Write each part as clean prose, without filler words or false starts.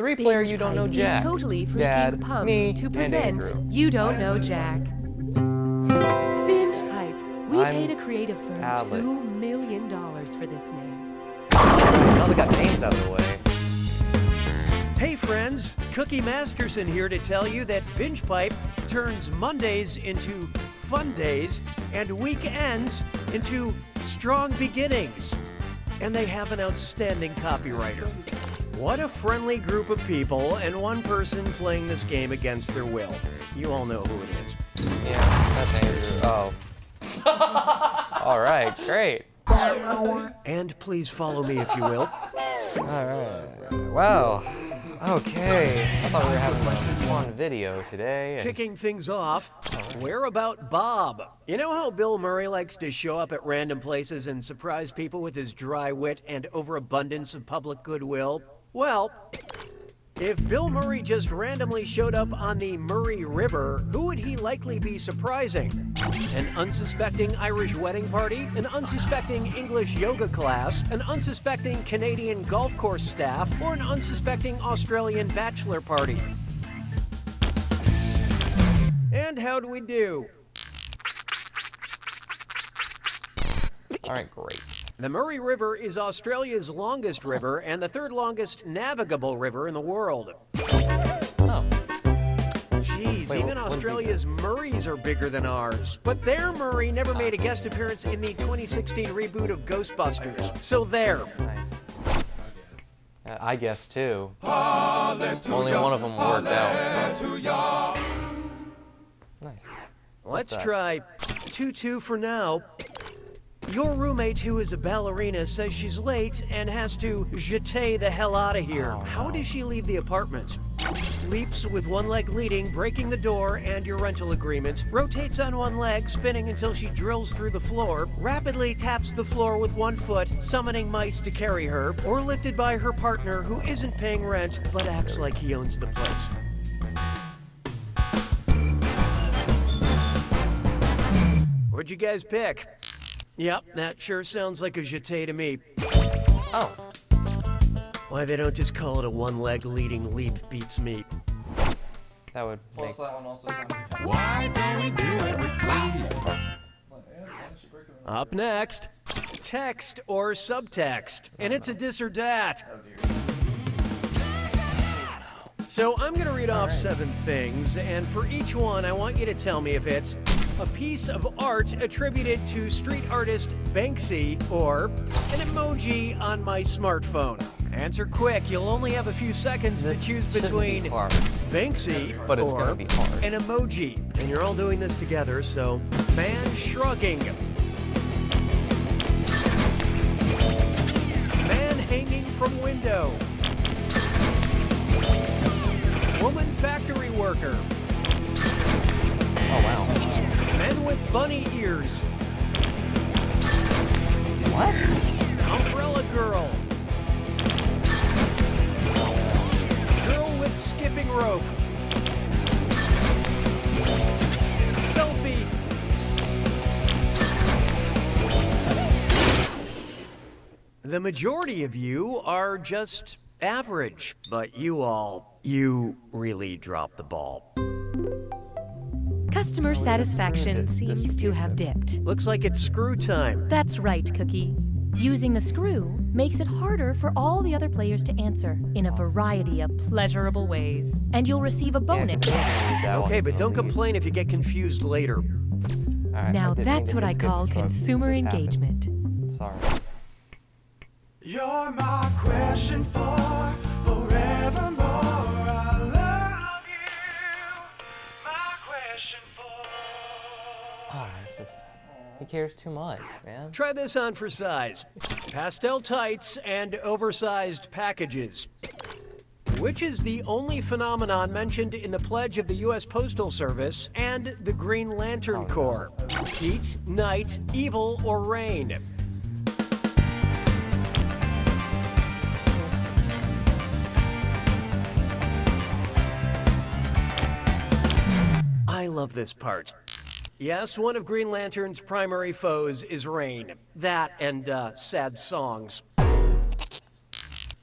Three-player Binge You Don't Know Pipe Jack. is totally freaking Dad, pumped me, to and present Andrew. You Don't Know Jack. Binge Pipe. We I'm paid a creative firm Alex. $2 million for this name. Now we got names out of the way. Hey friends, Cookie Masterson here to tell you that Binge Pipe turns Mondays into fun days and weekends into strong beginnings. And they have an outstanding copywriter. What a friendly group of people and one person playing this game against their will. You all know who it is. Yeah, that's Andrew. Oh. Alright, great. And please follow me if you will. Alright. Wow. Okay. I thought we were having a fun video today. And... Kicking things off, where about Bob? You know how Bill Murray likes to show up at random places and surprise people with his dry wit and overabundance of public goodwill? Well, if Bill Murray just randomly showed up on the Murray River, who would he likely be surprising? An unsuspecting Irish wedding party? An unsuspecting English yoga class? An unsuspecting Canadian golf course staff? Or an unsuspecting Australian bachelor party? And how'd we do? Alright, great. The Murray River is Australia's longest river and the third longest navigable river in the world. Oh. Jeez, Wait, even what Australia's Murrays are bigger than ours. But their Murray never made a guest appearance in the 2016 reboot of Ghostbusters. So there. Nice. I guess too. Only one of them worked out. Nice. Let's try 2-2 for now. Your roommate, who is a ballerina, says she's late and has to jeter the hell out of here. How does she leave the apartment? Leaps with one leg leading, breaking the door and your rental agreement, rotates on one leg, spinning until she drills through the floor, rapidly taps the floor with one foot, summoning mice to carry her, or lifted by her partner who isn't paying rent but acts like he owns the place. What'd you guys pick? Yep, that sure sounds like a jeté to me. Oh. Why they don't just call it a one-leg leading leap beats me. That would make... Why don't we do it with Glee? Up next, text or subtext. And it's a dis or dat. So I'm gonna read off 7 things, and for each one I want you to tell me if it's a piece of art attributed to street artist Banksy, or an emoji on my smartphone. Answer quick, you'll only have a few seconds to choose between Banksy but it's or gonna be hard. an emoji. And you're all doing this together, so man shrugging. Man hanging from window. Woman factory worker. Oh, wow. Men with bunny ears. What? Umbrella girl. Girl with skipping rope. Selfie. The majority of you are just average, but you really dropped the ball. Customer satisfaction seems to have dipped. Looks like it's screw time. That's right, Cookie. Using the screw makes it harder for all the other players to answer in a variety of pleasurable ways. And you'll receive a bonus. Okay, but don't complain if you get confused later. Right, Now that's what I call consumer engagement. Sorry. You're my question for forevermore. I love you. My question for. Oh, that's so sad. He cares too much, man. Try this on for size. Pastel tights and oversized packages. Which is the only phenomenon mentioned in the pledge of the U.S. Postal Service and the Green Lantern Corps? Heat, night, evil, or rain? I love this part. Yes, one of Green Lantern's primary foes is rain. That and sad songs.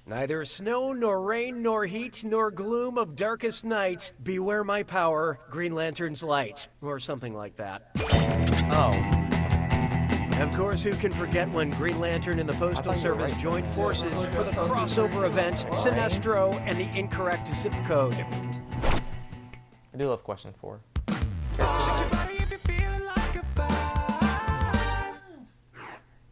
Neither snow, nor rain, nor heat, nor gloom of darkest night. Beware my power, Green Lantern's light. Or something like that. Oh. Of course, who can forget when Green Lantern and the Postal Service joined forces for the crossover event, Sinestro and the incorrect zip code. I do love question 4.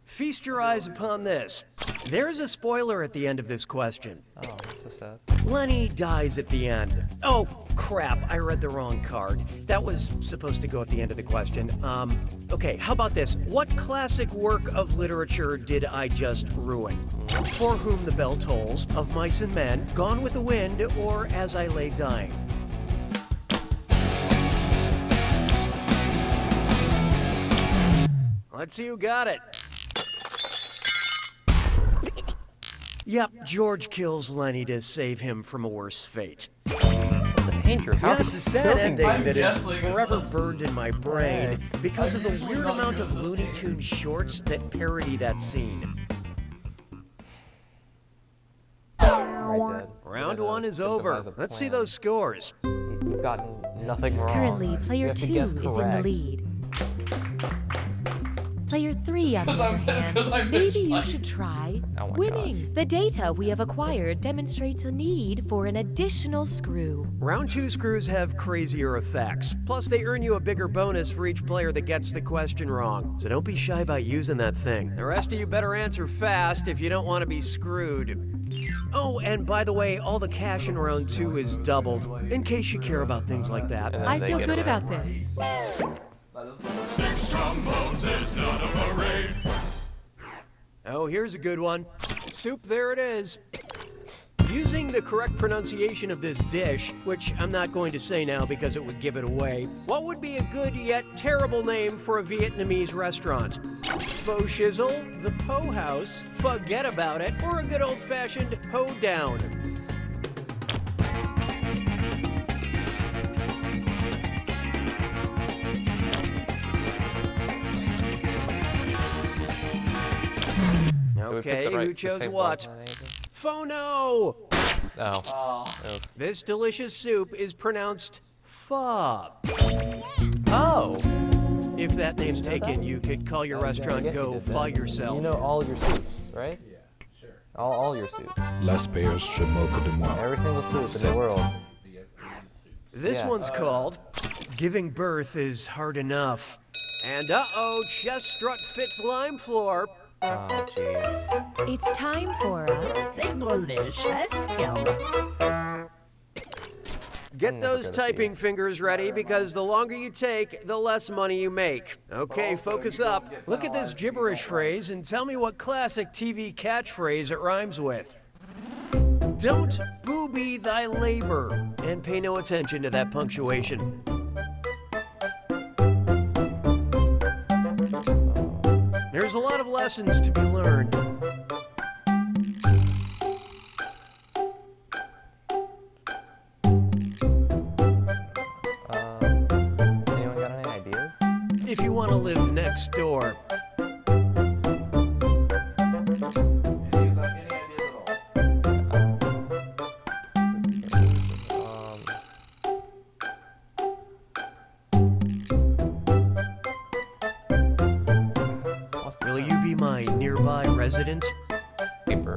Feast your eyes upon this. There's a spoiler at the end of this question. Oh, that's so sad. Lenny dies at the end. Oh, crap, I read the wrong card. That was supposed to go at the end of the question. Okay, how about this? What classic work of literature did I just ruin? For Whom the Bell Tolls, Of Mice and Men, Gone with the Wind, or As I Lay Dying? Let's see who got it. Yep, George kills Lenny to save him from a worse fate. The painter, how That's a sad ending that is definitely gonna forever post burned in my brain because of the weird amount of Looney Tunes shorts that parody that scene. Right, dead. Round 1 is over. Let's see those scores. You've gotten nothing wrong. Currently, You player have to 2 guess is in the correct. lead. Player 3, on the other hand, maybe you should try Oh my winning. The data we have acquired demonstrates a need for an additional screw. Round 2 screws have crazier effects. Plus, they earn you a bigger bonus for each player that gets the question wrong. So don't be shy about using that thing. The rest of you better answer fast if you don't want to be screwed. Oh, and by the way, all the cash in round 2 is doubled, in case you care about things like that. And then I they feel get good it. about this. 6 trombones is not a parade. Oh, here's a good one. Soup, there it is. Using the correct pronunciation of this dish, which I'm not going to say now because it would give it away, what would be a good yet terrible name for a Vietnamese restaurant? Faux Shizzle, the Po House, Forget About It, or a good old-fashioned Ho Down? Did we pick Okay, the right- who the chose same what? one, anything? Phono! Oh. Oh. This delicious soup is pronounced pho. Oh. If that name's taken, you could call your I restaurant guess you Go did Pho that. yourself. You know all your soups, right? Yeah, sure. All your soups. Las peas se moquent de moi. Every single soup in the world. You get the soups. This Yeah. one's called Giving Birth is Hard Enough. And uh-oh, chest strut fits lime floor. Oh, jeez. It's time for a delicious film. Get never those go to typing these. fingers ready because the longer you take, the less money you make. Okay, Also, focus you don't up. get Look at this penalized if you gibberish don't phrase and tell me what classic TV catchphrase it rhymes with. Don't booby thy labor. And pay no attention to that punctuation. There's a lot of lessons to be learned. Anyone got any ideas? If you want to live next door. Any ideas at all? Will you be my nearby resident? Paper.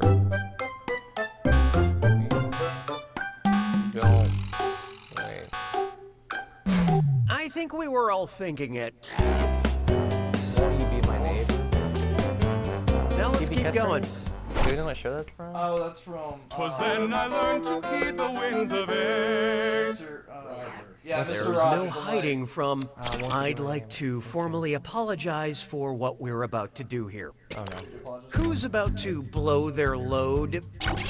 Don't. Wait. I think we were all thinking it. Won't you be my neighbor? Now let's TV keep going. catchphrase? Do we know what show that's from? Oh, that's from. 'Twas then I learned to heed the winds of age. Yeah, There's Mr. no Rogers. hiding from, won't you I'd be my like neighbor? to formally apologize for what we're about to do here. Oh no. Who's about to blow their load?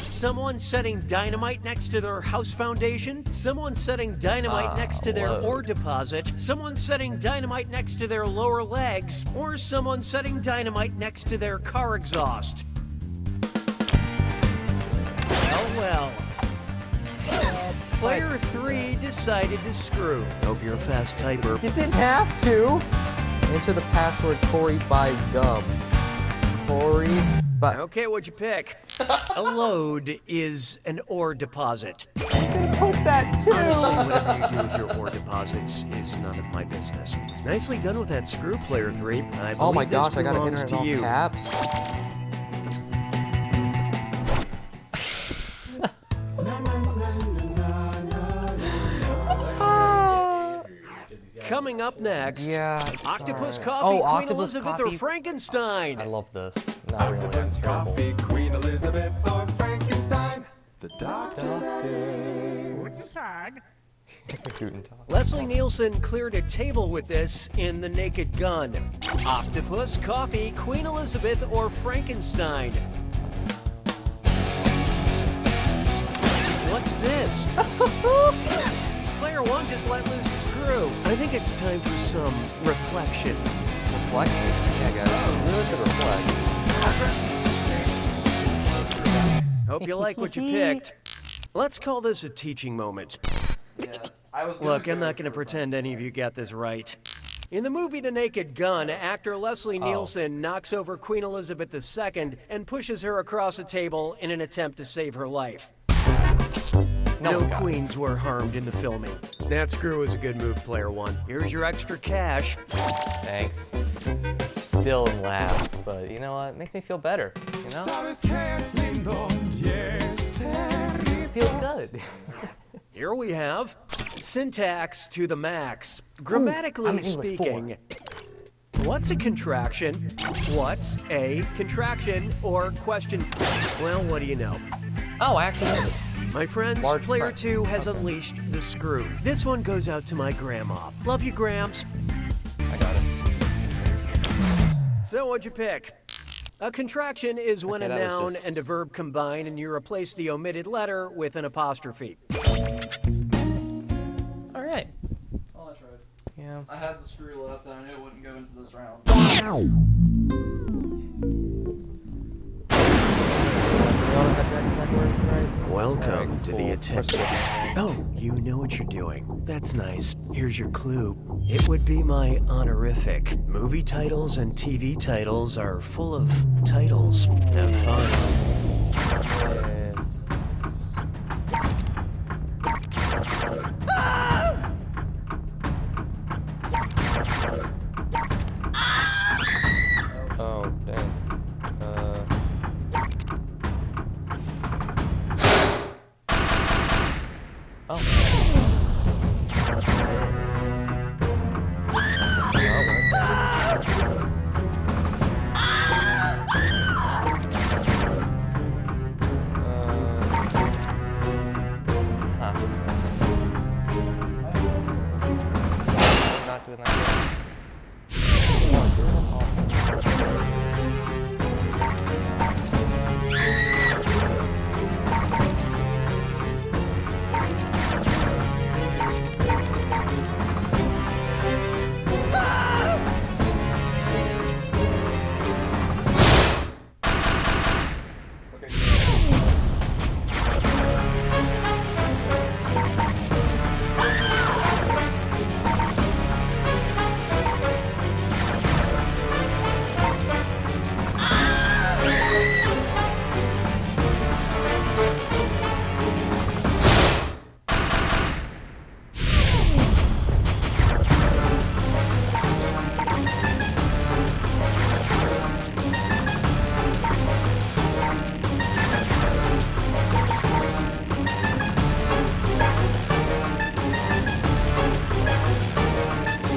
Someone setting dynamite next to their house foundation? Someone setting dynamite next to their load. ore deposit? Someone setting dynamite next to their lower legs? Or someone setting dynamite next to their car exhaust? Well. Player 3 decided to screw. Hope you're a fast typer. You didn't have to. Enter the password Corey buys gum. Corey But Okay, what'd you pick? A load is an ore deposit. put that too. Honestly, whatever you do with your ore deposits is none of my business. Nicely done with that screw, Player 3. I Oh my believe this gosh, I gotta belongs enter it to in you. all caps. Coming up next, Yeah. it's Octopus alright. Coffee, Oh, Queen Octopus Elizabeth, or Coffee. Frankenstein? I love this. Not really. Octopus It's terrible. Coffee, Queen Elizabeth, or Frankenstein. The doctor. Guten Tag. Leslie Nielsen cleared a table with this in The Naked Gun. Octopus, Coffee, Queen Elizabeth, or Frankenstein? What's this? Player 1 just let loose a screw. I think it's time for some reflection. Reflection. Yeah, guys. We really should reflect. Hope you like what you picked. Let's call this a teaching moment. Yeah. I was Look, I'm not going to pretend any of you got this right. In the movie The Naked Gun, actor Leslie Nielsen knocks over Queen Elizabeth II and pushes her across a table in an attempt to save her life. No God. queens were harmed in the filming. That screw is a good move, Player 1. Here's your extra cash. Thanks. Still in last, but you know what? It makes me feel better. You know? Sabes que es lindo, yes, It feels good. Here we have syntax to the max. I'm Grammatically an English speaking, what's a contraction? What's a contraction? Or question, well, what do you know? Oh, I actually know this. My friends, Large Player print. 2 has unleashed the screw. This one goes out to my grandma. Love you, Gramps. I got it. So what'd you pick? A contraction is when Okay, a that was noun just- and a verb combine and you replace the omitted letter with an apostrophe. All right. Oh, that's right. Yeah. I had the screw left and I knew it wouldn't go into this round. You know how Dragon's Back works, right? Welcome Alright, to cool. the attempt. Press Oh, you know what you're doing. That's nice. Here's your clue. It would be my honorific. Movie titles and TV titles are full of titles. Have fun. Yes. Oh, dang. Oh. Not doing that.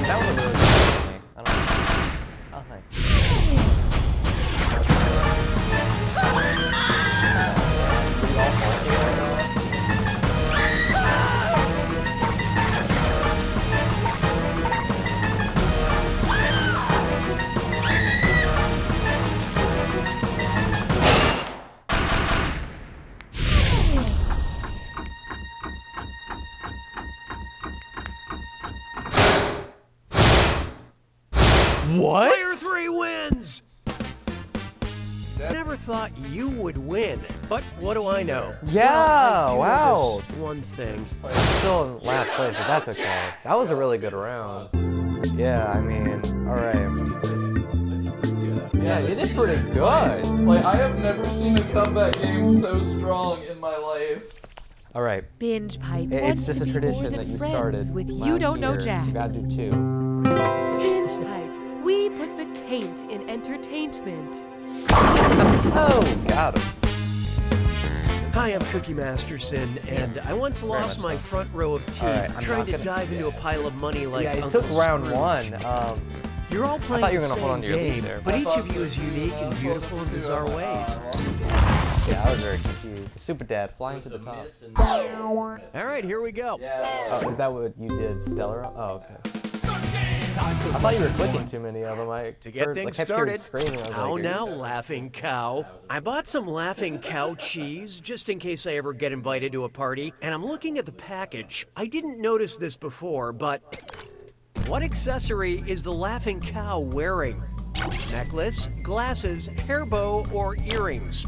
That was a really good one for me. I don't know. Oh, nice. What? Player 3 wins! Never thought you would win, but what do I know? Yeah, Well, I do wow. know this one thing. I'm still in last place, but that's okay. That was a really good round. Yeah, I mean, alright. Yeah. Yeah, you did pretty good. Like, I have never seen a comeback game so strong in my life. All right. Binge Pipe It's wants just to a be tradition more that than you friends started with last You Don't Know year. Jack. You gotta do 2. Binge Pipe, we put the taint in entertainment. Oh, got him. Hi, I'm Cookie Masterson, and I once lost my front row of teeth Alright, I'm trying not to gonna- dive into a pile of money like Yeah, it Uncle took round Scrooge. 1. You're all playing thought you the were gonna hold on same to your lead game, there. but I each thought of you so is too, unique and I in was beautiful and supposed to bizarre do it. ways. Yeah, I was very confused. Super Dad, flying to the top. All right, here we go. Yeah. Oh, is that what you did, Stellar? Oh, okay. I thought you were clicking too many of them. To get things started, Screaming. I was how like, now, Laughing Cow? I bought some Laughing Cow cheese just in case I ever get invited to a party, and I'm looking at the package. I didn't notice this before, but what accessory is the Laughing Cow wearing? Necklace, glasses, hair bow, or earrings?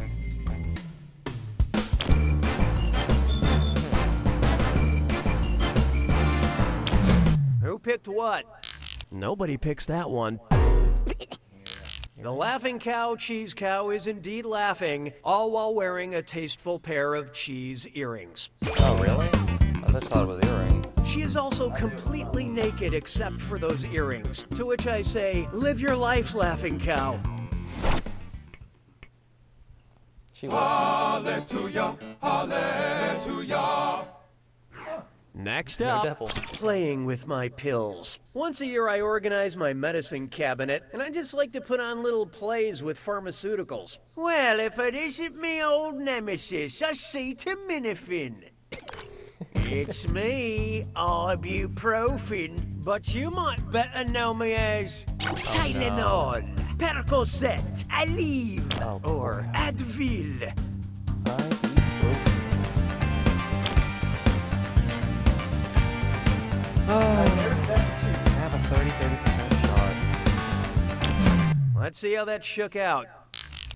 Who picked what? Nobody picks that one. The Laughing Cow Cheese Cow is indeed laughing, all while wearing a tasteful pair of cheese earrings. Oh, really? I just thought it was earrings. She is also completely naked except for those earrings, to which I say, live your life, Laughing Cow. She was. Hallelujah, hallelujah. Next No up, devil. playing with my pills. Once a year I organize my medicine cabinet, and I just like to put on little plays with pharmaceuticals. Well, if it isn't me old nemesis, acetaminophen. It's me, ibuprofen, but you might better know me as Tylenol, Percocet, Aleve, Oh, or Advil. Have a 30% shot. Let's see how that shook out.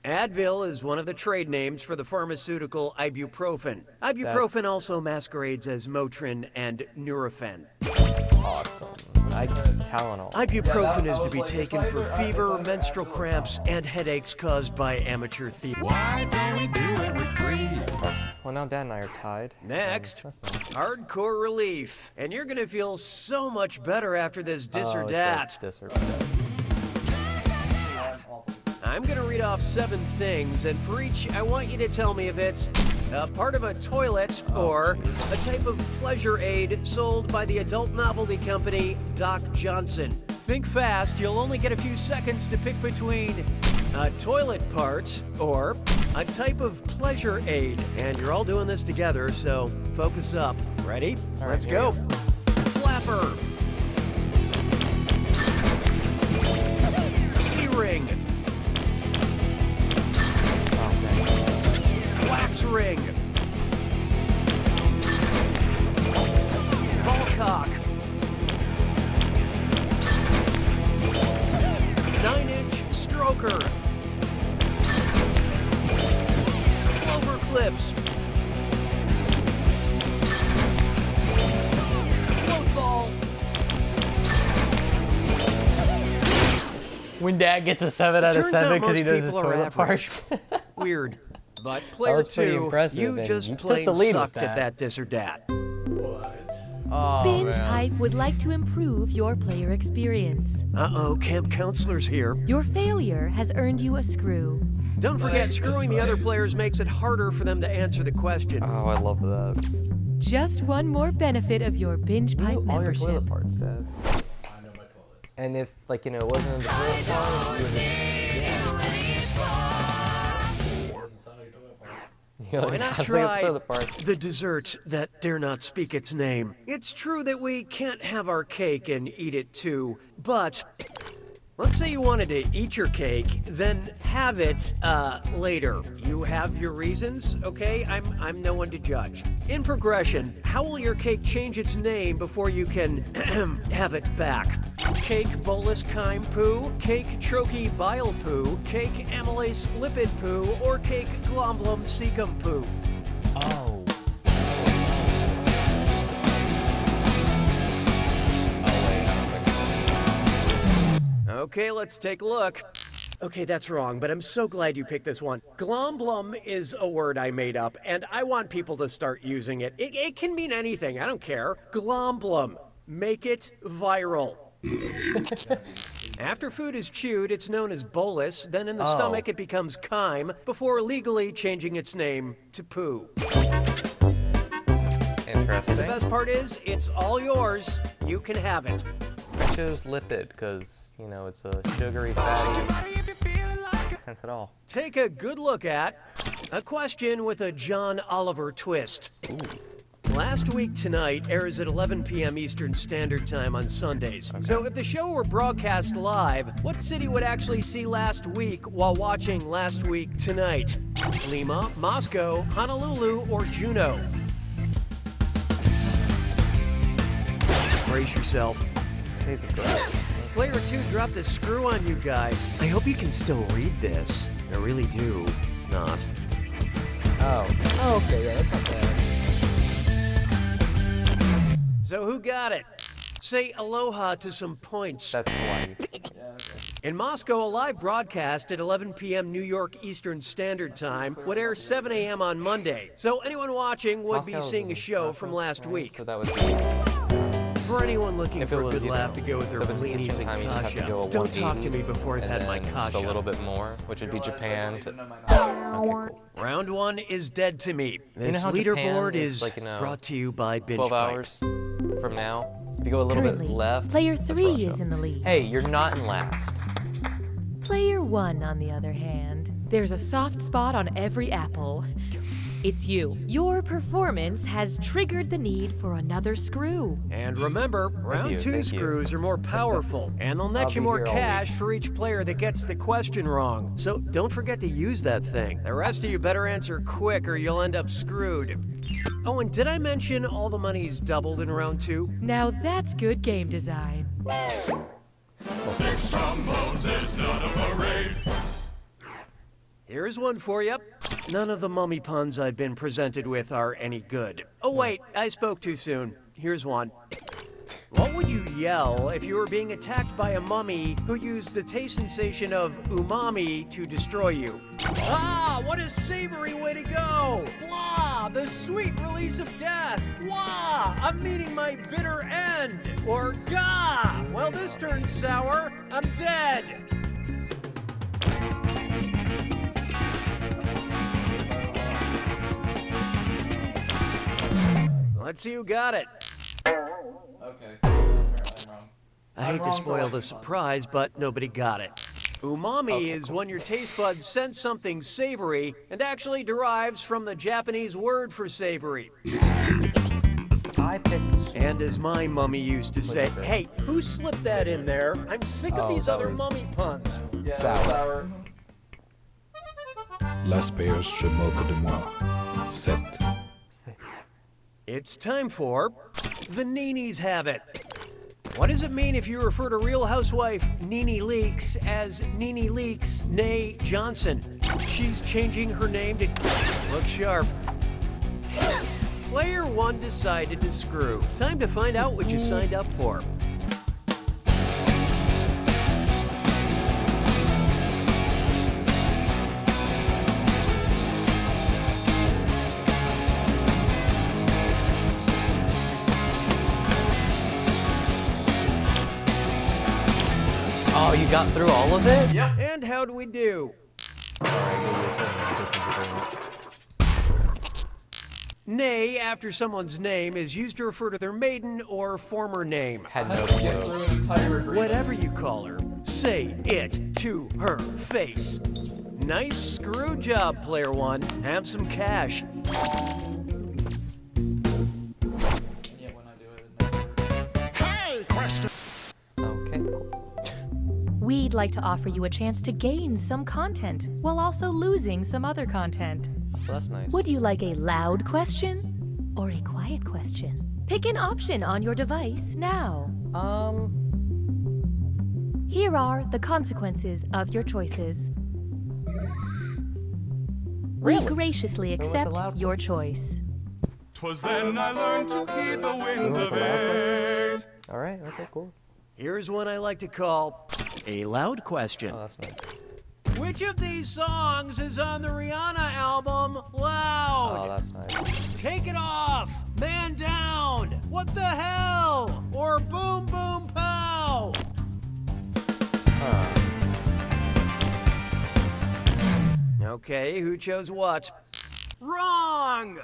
Advil is one of the trade names for the pharmaceutical ibuprofen. Ibuprofen also masquerades as Motrin and Nurofen. Awesome. Tylenol. Ibuprofen Yeah, is I to be was like, taken if for I fever, ever menstrual Advil, cramps, and headaches caused by amateur thieves. Why don't we do it with free? Well, now Dad and I are tied. Next, That's nice. hardcore relief. And you're gonna feel so much better after this dis Oh, or it's dat. like this or that. I'm gonna read off 7 things, and for each, I want you to tell me if it's a part of a toilet or a type of pleasure aid sold by the adult novelty company Doc Johnson. Think fast, you'll only get a few seconds to pick between a toilet part or a type of pleasure aid. And you're all doing this together, so focus up. Ready? All right, Let's here go. we go. Flapper. C-ring. Oh, man. Wax ring. Ball cock. 9-inch stroker. Clover clips. Float ball. When Dad gets a 7 out of Turns out 7 because he most does his people are toilet average. parts. Weird. But player was pretty 2, impressive, you and just you took plain the lead with sucked at that. that dis or dat. Oh, Binge man. Pipe would like to improve your player experience. Uh-oh, camp counselor's here. Your failure has earned you a screw. Don't forget, screwing the other players makes it harder for them to answer the question. Oh, I love that. Just one more benefit of your Binge You Pipe knew all your membership. toilet parts, Dad. I know my toilet. And if, like, you know, it wasn't in the toilet part, you would Why not it's try toilet part. the dessert that dare not speak its name? It's true that we can't have our cake and eat it too, but let's say you wanted to eat your cake, then have it later. You have your reasons, okay? I'm no one to judge. In progression, how will your cake change its name before you can have it back? Cake bolus chyme poo, cake troche bile poo, cake amylase lipid poo, or cake glomblum cecum poo? Oh. Okay, let's take a look. Okay, that's wrong, but I'm so glad you picked this one. Glomblum is a word I made up, and I want people to start using it. It can mean anything, I don't care. Glomblum. Make it viral. After food is chewed, it's known as bolus. Then in the stomach, it becomes chyme, before legally changing its name to poo. Interesting. The best part is, it's all yours. You can have it. I chose lipid because, you know, it's a sugary, fatty. Makes sense at all. Take a good look at a question with a John Oliver twist. Last Week Tonight airs at 11 p.m. Eastern Standard Time on Sundays. So if the show were broadcast live, what city would actually see Last Week while watching Last Week Tonight? Lima, Moscow, Honolulu, or Juneau? Brace yourself. Tastes great. Player 2 dropped the screw on you guys. I hope you can still read this. I really do. Not. Oh, okay, yeah, that's not bad. So who got it? Say aloha to some points. That's Hawaii. In Moscow, a live broadcast at 11 p.m. New York Eastern Standard Time would air 7 a.m. on Monday. So anyone watching would be seeing a show from last week. So that would be... For anyone looking If for it a was, good you laugh know, to go with their so if it's blinis Eastern and time, you just have to go kasha, at don't talk to 180, me before I've had my and then kasha. just a little bit more, which would be Japan. Okay, cool. Round 1 is dead to me. You know This how leaderboard Japan is like, you know, brought to you by Binge 12 Pipe. hours from now. If you go a little Currently, bit left, player that's 3 Russia. is in the lead. Hey, you're not in last. Player 1, on the other hand, there's a soft spot on every apple. It's you. Your performance has triggered the need for another screw. And remember, round 2 thank you. screws are more powerful, and they'll net I'll you be more here all cash for each player that gets the question wrong. So don't forget to use that thing. The rest of you better answer quick or you'll end up screwed. Oh, and did I mention all the money's doubled in round 2? Now that's good game design. 6 trombones is not a parade. Here's one for you. None of the mummy puns I've been presented with are any good. Oh wait, I spoke too soon. Here's one. What would you yell if you were being attacked by a mummy who used the taste sensation of umami to destroy you? Ah, what a savory way to go! Blah, the sweet release of death! Wah, I'm meeting my bitter end! Or gah, well this turned sour, I'm dead! Let's see who got it. Okay. I'm wrong. I hate to wrong for spoil liking the puns. surprise, but nobody got it. Umami is when your taste buds sense something savory and actually derives from the Japanese word for savory. I picked... And as my mummy used to say, hey, who slipped that in there? I'm sick of Oh, these that other was- mummy puns. Yeah, Sour. sour. Las payeurs se moquent de moi. 7. It's time for the Nenes Have It. What does it mean if you refer to Real Housewife Nene Leakes as Nene Leakes, nay Johnson? She's changing her name to look sharp. Player 1 decided to screw. Time to find out what you signed up for. Oh, you got through all of it? Yep. And how do we do? Alright, give you a turn. This is agreement. Nay, after someone's name, is used to refer to their maiden or former name. Had I no had to get through clue. an entire agreement. Whatever you call her, say it to her face. Nice screw job, player 1. Have some cash. And yet when I do it, it never... Okay, cool. We'd like to offer you a chance to gain some content while also losing some other content. So that's nice. Would you like a loud question or a quiet question? Pick an option on your device now. Here are the consequences of your choices. Really? We graciously with the accept loud your choice. 'Twas then I learned to heed the winds of age. Alright, okay, cool. Here's one I like to call a loud question. Oh, that's nice. Which of these songs is on the Rihanna album Loud? Oh, that's nice. Take It Off, Man Down, What the Hell, or Boom Boom Pow? Okay, who chose what? Wrong!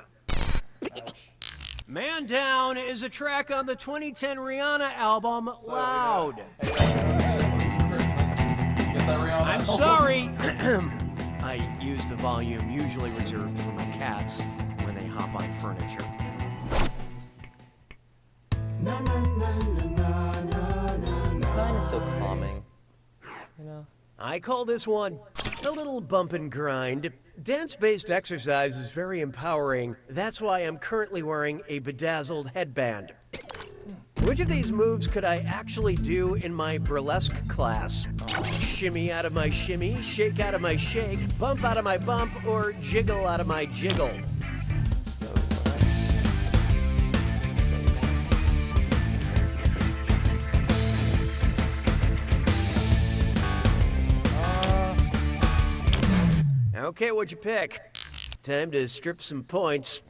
Man Down is a track on the 2010 Rihanna album Loud. I'm sorry. I use the volume usually reserved for my cats when they hop on furniture. Mine is so calming. You know? I call this one a little bump and grind. Dance-based exercise is very empowering. That's why I'm currently wearing a bedazzled headband. Which of these moves could I actually do in my burlesque class? Shimmy out of my shimmy, shake out of my shake, bump out of my bump, or jiggle out of my jiggle? Okay, what'd you pick? Time to strip some points.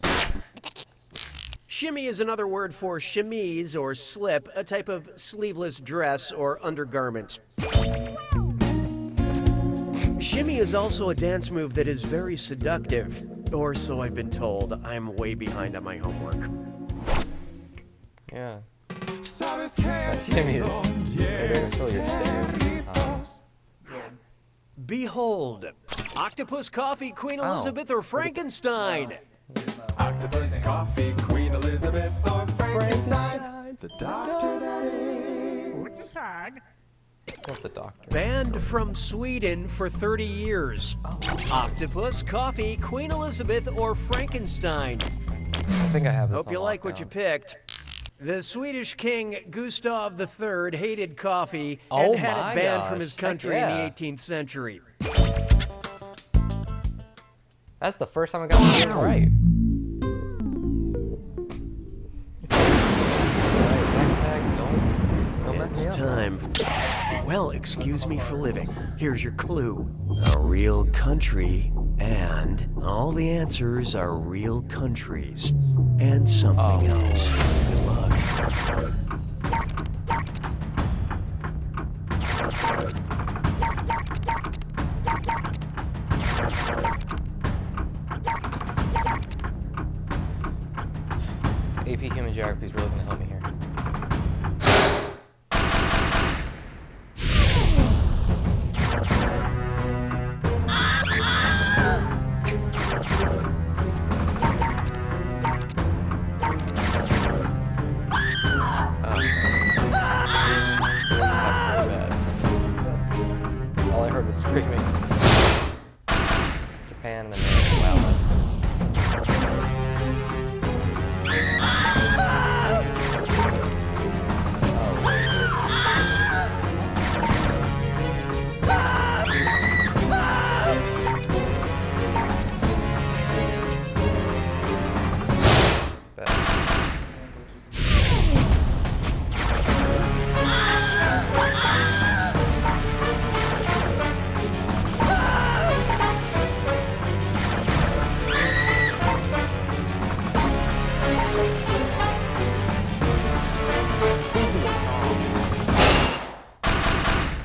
Shimmy is another word for chemise or slip, a type of sleeveless dress or undergarment. Shimmy is also a dance move that is very seductive, or so I've been told. I'm way behind on my homework. Yeah. Shimmy is... They're doing fill your stairs. Behold, Octopus Coffee, Queen Elizabeth, or Frankenstein? Octopus Coffee, Queen Elizabeth, or Frankenstein. The doctor that is. What's the doctor? Banned from Sweden for 30 years. Octopus, Coffee, Queen Elizabeth, or Frankenstein? I think I have this Hope on you like what lockdown. you picked. The Swedish king Gustav III hated coffee Oh and had my it banned gosh, from his heck country yeah. in the 18th century. That's the first time I got the name right. Tag, don't mess It's me up. time. Well, excuse me for living. Here's your clue. A real country, and all the answers are real countries. And something else. Good luck. AP Human Geography is really going to help me here. All I heard was screaming. Japan and then wow.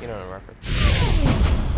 You know the reference.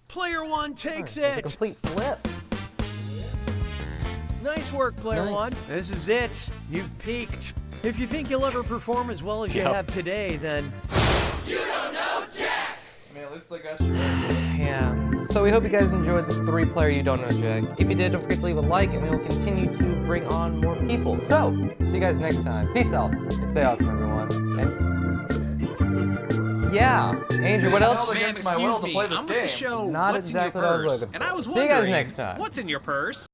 Player one takes It's a it. complete flip. Nice work, Player Nice. one. This is it. You've peaked. If you think you'll ever perform as well as you Yep. have today, then You don't know me. At least I got you right there. Yeah. So we hope you guys enjoyed this 3-player You Don't Know Jack. If you did, don't forget to leave a like, and we will continue to bring on more people. So, see you guys next time. Peace out, and stay awesome, everyone. And yeah, Andrew, what I else? held against my will to play this I'm with the game. show Not What's exactly in what I Your was Purse? looking And I for. was See you wondering, guys next time. what's in your purse?